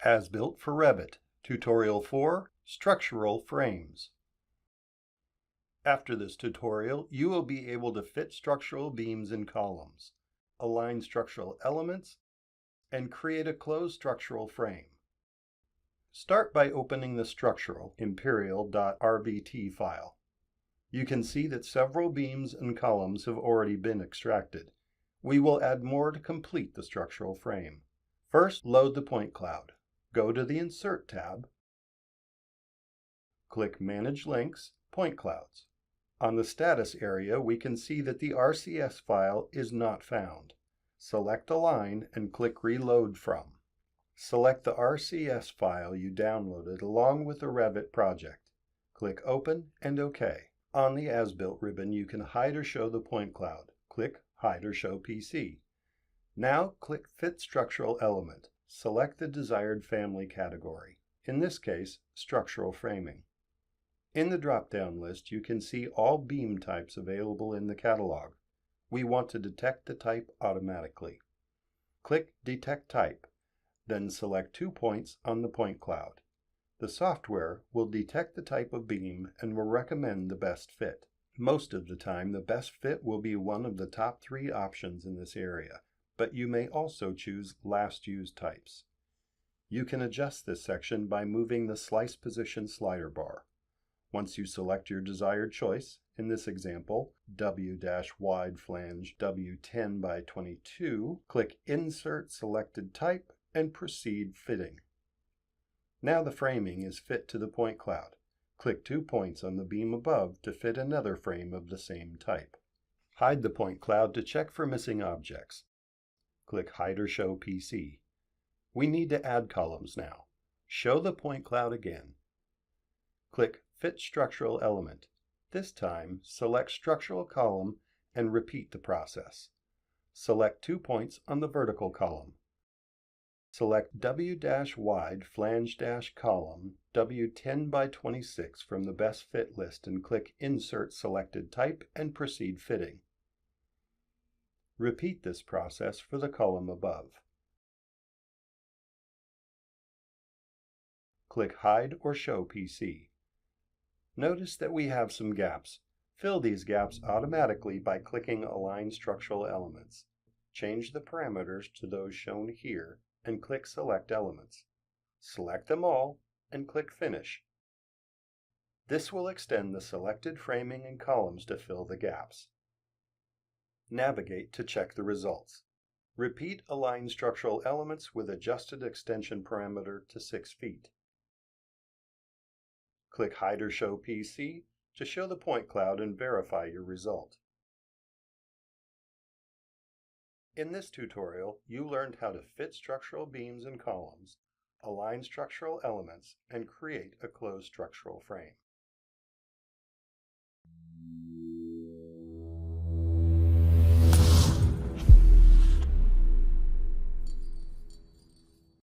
As-Built for Revit, Tutorial 4, Structural Frames. After this tutorial, you will be able to fit structural beams and columns, align structural elements, and create a closed structural frame. Start by opening the structural imperial.rbt file. You can see that several beams and columns have already been extracted. We will add more to complete the structural frame. First, load the point cloud. Go to the Insert tab, click Manage Links, Point Clouds. On the status area, we can see that the RCS file is not found. Select Align and click Reload From. Select the RCS file you downloaded along with the Revit project. Click Open and OK. On the As-Built ribbon, you can hide or show the point cloud. Click Hide or Show PC. Now click Fit Structural Element. Select the desired family category, in this case, structural framing. In the drop-down list, you can see all beam types available in the catalog. We want to detect the type automatically. Click Detect Type, then select 2 points on the point cloud. The software will detect the type of beam and will recommend the best fit. Most of the time, the best fit will be one of the top 3 options in this area, but you may also choose last used types. You can adjust this section by moving the Slice Position slider bar. Once you select your desired choice, in this example, W-wide flange W10 by 22, click Insert Selected Type and proceed fitting. Now the framing is fit to the point cloud. Click 2 points on the beam above to fit another frame of the same type. Hide the point cloud to check for missing objects. Click Hide or Show PC. We need to add columns now. Show the point cloud again. Click Fit Structural Element. This time, select Structural Column and repeat the process. Select 2 points on the vertical column. Select W-wide flange-column W10 by 26 from the Best Fit list and click Insert Selected Type and proceed fitting. Repeat this process for the column above. Click Hide or Show PC. Notice that we have some gaps. Fill these gaps automatically by clicking Align Structural Elements. Change the parameters to those shown here and click Select Elements. Select them all and click Finish. This will extend the selected framing and columns to fill the gaps. Navigate to check the results. Repeat Align Structural Elements with adjusted extension parameter to 6 feet. Click Hide or Show PC to show the point cloud and verify your result. In this tutorial, you learned how to fit structural beams and columns, align structural elements, and create a closed structural frame.